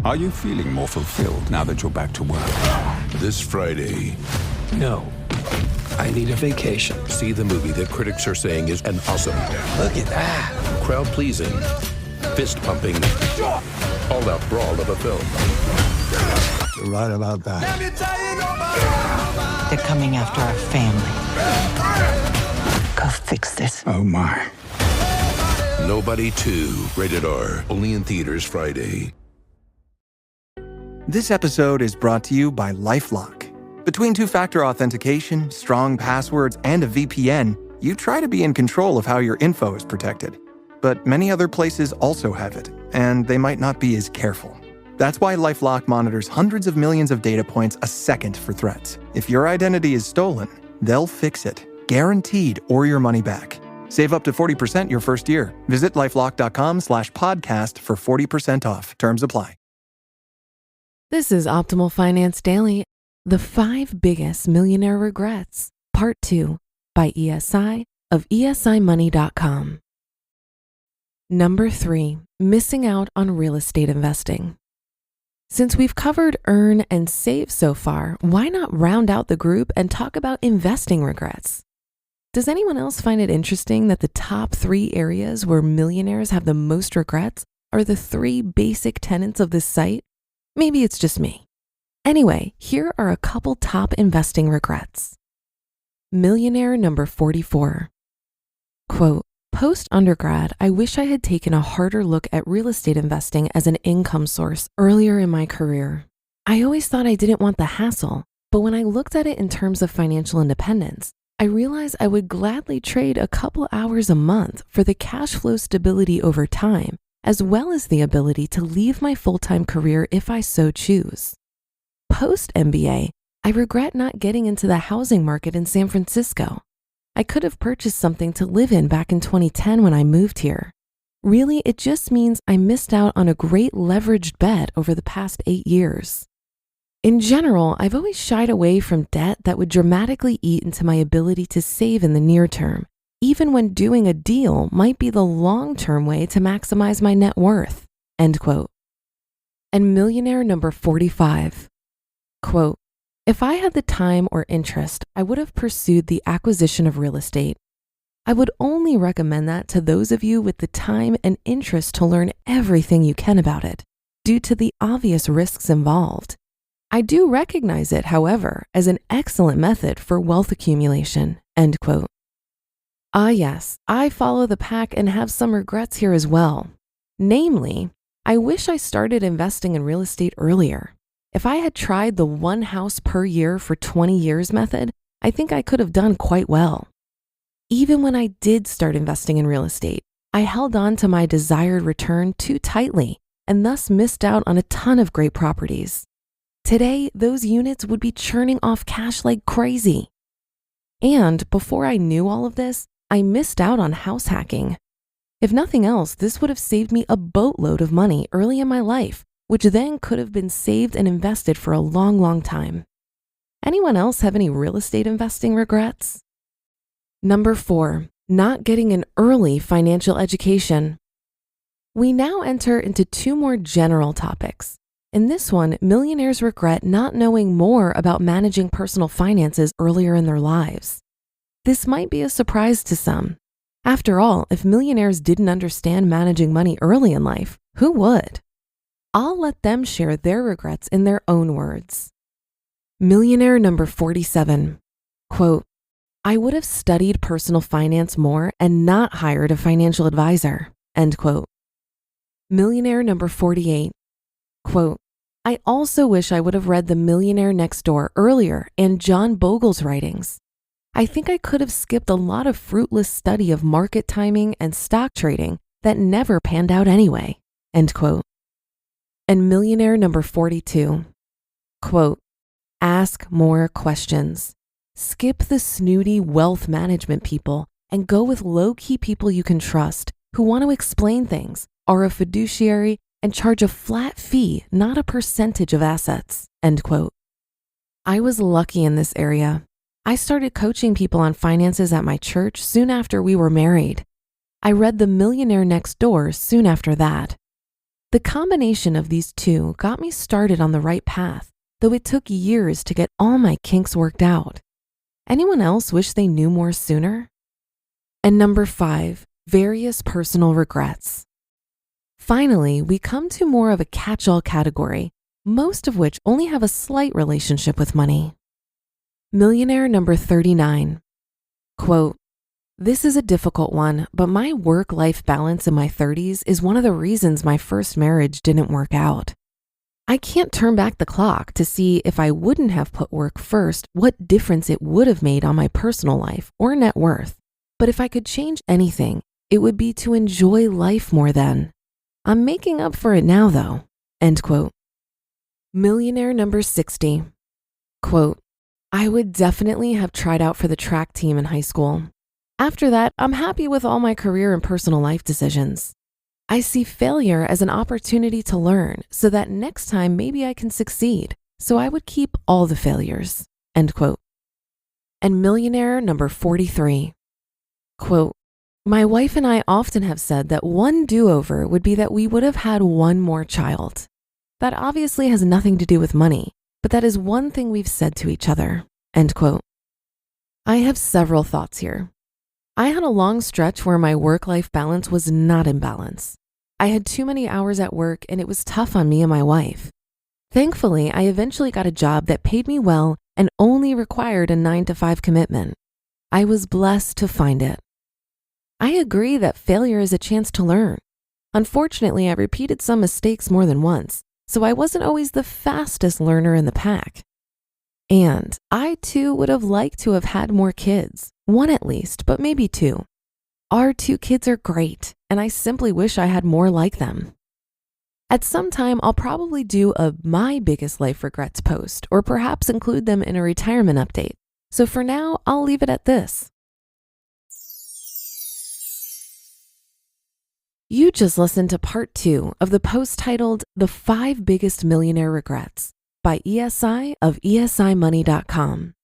Are you feeling more fulfilled now that you're back to work? This Friday, No. I need a vacation. see the movie that critics are saying is an awesome, Look at that. crowd-pleasing, fist-pumping, all-out brawl of a film. You're right about that. They're coming after our family. Go fix this. Oh, my. Nobody 2, rated R. Only in theaters Friday. This episode is brought to you by LifeLock. Between two-factor authentication, strong passwords, and a VPN, you try to be in control of how your info is protected. But many other places also have it, and they might not be as careful. That's why LifeLock monitors hundreds of millions of data points a second for threats. If your identity is stolen, they'll fix it, guaranteed, or your money back. Save up to 40% your first year. Visit lifelock.com/podcast for 40% off. Terms apply. This is Optimal Finance Daily, the 5 biggest millionaire regrets, part 2, by ESI of esimoney.com. Number 3, missing out on real estate investing. Since we've covered earn and save so far, why not round out the group and talk about investing regrets? Does anyone else find it interesting that the top 3 areas where millionaires have the most regrets are the 3 basic tenets of this site? Maybe it's just me. Anyway, here are a couple top investing regrets. Millionaire number 44. Quote, post-undergrad, I wish I had taken a harder look at real estate investing as an income source earlier in my career. I always thought I didn't want the hassle, but when I looked at it in terms of financial independence, I realized I would gladly trade a couple hours a month for the cash flow stability over time, as well as the ability to leave my full-time career if I so choose. Post-MBA, I regret not getting into the housing market in San Francisco. I could have purchased something to live in back in 2010 when I moved here. Really, it just means I missed out on a great leveraged bet over the past 8 years. In general, I've always shied away from debt that would dramatically eat into my ability to save in the near term, even when doing a deal might be the long-term way to maximize my net worth, end quote. And millionaire number 45, quote, if I had the time or interest, I would have pursued the acquisition of real estate. I would only recommend that to those of you with the time and interest to learn everything you can about it, due to the obvious risks involved. I do recognize it, however, as an excellent method for wealth accumulation, end quote. Ah yes, I follow the pack and have some regrets here as well. Namely, I wish I started investing in real estate earlier. If I had tried the 1 house per year for 20 years method, I think I could have done quite well. Even when I did start investing in real estate, I held on to my desired return too tightly and thus missed out on a ton of great properties. Today, those units would be churning off cash like crazy. And before I knew all of this, I missed out on house hacking. If nothing else, this would have saved me a boatload of money early in my life, which then could have been saved and invested for a long, long time. Anyone else have any real estate investing regrets? Number 4, not getting an early financial education. We now enter into 2 more general topics. In this one, millionaires regret not knowing more about managing personal finances earlier in their lives. This might be a surprise to some. After all, if millionaires didn't understand managing money early in life, who would? I'll let them share their regrets in their own words. Millionaire number 47, quote, I would have studied personal finance more and not hired a financial advisor, end quote. Millionaire number 48, quote, I also wish I would have read The Millionaire Next Door earlier and John Bogle's writings. I think I could have skipped a lot of fruitless study of market timing and stock trading that never panned out anyway, end quote. And millionaire number 42, quote, ask more questions. Skip the snooty wealth management people and go with low-key people you can trust who want to explain things, are a fiduciary, and charge a flat fee, not a percentage of assets, end quote. I was lucky in this area. I started coaching people on finances at my church soon after we were married. I read The Millionaire Next Door soon after that. The combination of these two got me started on the right path, though it took years to get all my kinks worked out. Anyone else wish they knew more sooner? And number 5, various personal regrets. Finally, we come to more of a catch-all category, most of which only have a slight relationship with money. Millionaire number 39. Quote, "This is a difficult one, but my work-life balance in my 30s is one of the reasons my first marriage didn't work out. I can't turn back the clock to see if I wouldn't have put work first, what difference it would have made on my personal life or net worth. But if I could change anything, it would be to enjoy life more then. I'm making up for it now, though." End quote. Millionaire number 60. Quote, "I would definitely have tried out for the track team in high school. After that, I'm happy with all my career and personal life decisions. I see failure as an opportunity to learn so that next time maybe I can succeed. So I would keep all the failures." End quote. And millionaire number 43. Quote, "My wife and I often have said that one do-over would be that we would have had one more child. That obviously has nothing to do with money, but that is one thing we've said to each other." End quote. I have several thoughts here. I had a long stretch where my work-life balance was not in balance. I had too many hours at work and it was tough on me and my wife. Thankfully, I eventually got a job that paid me well and only required a 9-to-5 commitment. I was blessed to find it. I agree that failure is a chance to learn. Unfortunately, I repeated some mistakes more than once, so I wasn't always the fastest learner in the pack. And I too would have liked to have had more kids, one at least, but maybe 2. Our 2 kids are great, and I simply wish I had more like them. At some time, I'll probably do a My Biggest Life Regrets post, or perhaps include them in a retirement update. So for now, I'll leave it at this. You just listened to part 2 of the post titled The 5 Biggest Millionaire Regrets by ESI of esimoney.com.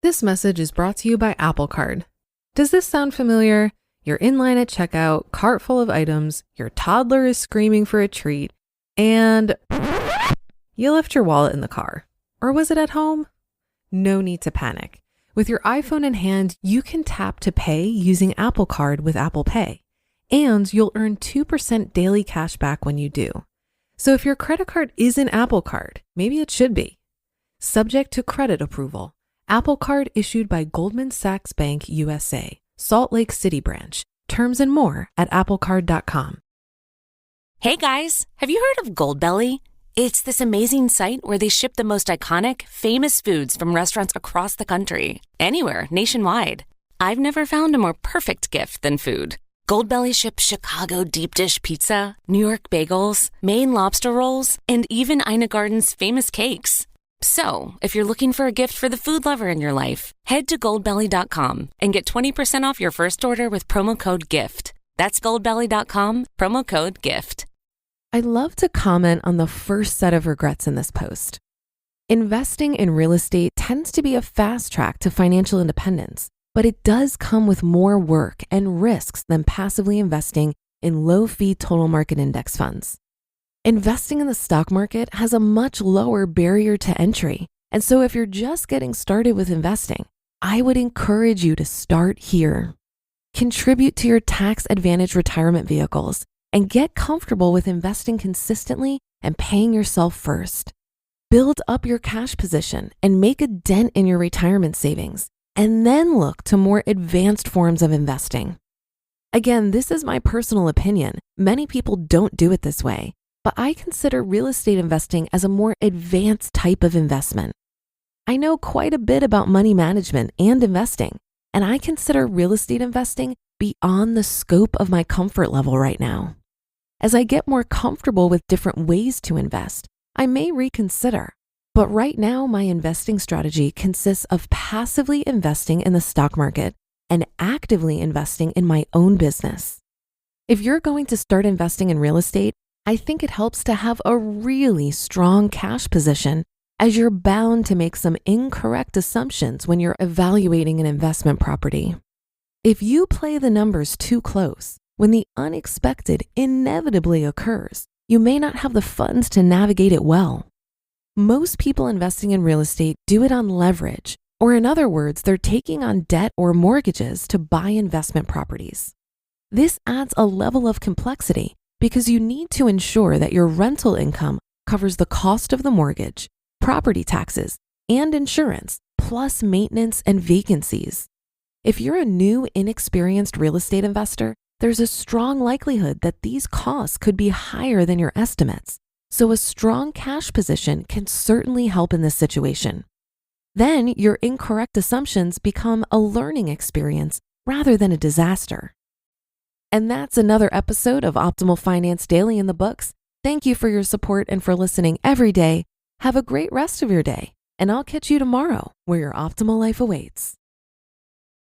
This message is brought to you by Apple Card. Does this sound familiar? You're in line at checkout, cart full of items, your toddler is screaming for a treat, and you left your wallet in the car. Or was it at home? No need to panic. With your iPhone in hand, you can tap to pay using Apple Card with Apple Pay. And you'll earn 2% daily cash back when you do. So if your credit card isn't Apple Card, maybe it should be. Subject to credit approval. Apple Card issued by Goldman Sachs Bank USA, Salt Lake City branch. Terms and more at applecard.com. Hey guys, have you heard of Goldbelly? It's this amazing site where they ship the most iconic, famous foods from restaurants across the country, anywhere nationwide. I've never found a more perfect gift than food. Goldbelly ships Chicago deep dish pizza, New York bagels, Maine lobster rolls, and even Ina Garden's famous cakes. So, if you're looking for a gift for the food lover in your life, head to goldbelly.com and get 20% off your first order with promo code GIFT. That's goldbelly.com, promo code GIFT. I'd love to comment on the first set of regrets in this post. Investing in real estate tends to be a fast track to financial independence, but it does come with more work and risks than passively investing in low-fee total market index funds. Investing in the stock market has a much lower barrier to entry, and so if you're just getting started with investing, I would encourage you to start here. Contribute to your tax-advantaged retirement vehicles and get comfortable with investing consistently and paying yourself first. Build up your cash position and make a dent in your retirement savings, and then look to more advanced forms of investing. Again, this is my personal opinion. Many people don't do it this way, but I consider real estate investing as a more advanced type of investment. I know quite a bit about money management and investing, and I consider real estate investing beyond the scope of my comfort level right now. As I get more comfortable with different ways to invest, I may reconsider. But right now, my investing strategy consists of passively investing in the stock market and actively investing in my own business. If you're going to start investing in real estate, I think it helps to have a really strong cash position, as you're bound to make some incorrect assumptions when you're evaluating an investment property. If you play the numbers too close, when the unexpected inevitably occurs, you may not have the funds to navigate it well. Most people investing in real estate do it on leverage, or in other words, they're taking on debt or mortgages to buy investment properties. This adds a level of complexity because you need to ensure that your rental income covers the cost of the mortgage, property taxes, and insurance, plus maintenance and vacancies. If you're a new, inexperienced real estate investor, there's a strong likelihood that these costs could be higher than your estimates. So a strong cash position can certainly help in this situation. Then your incorrect assumptions become a learning experience rather than a disaster. And that's another episode of Optimal Finance Daily in the books. Thank you for your support and for listening every day. Have a great rest of your day, and I'll catch you tomorrow where your optimal life awaits.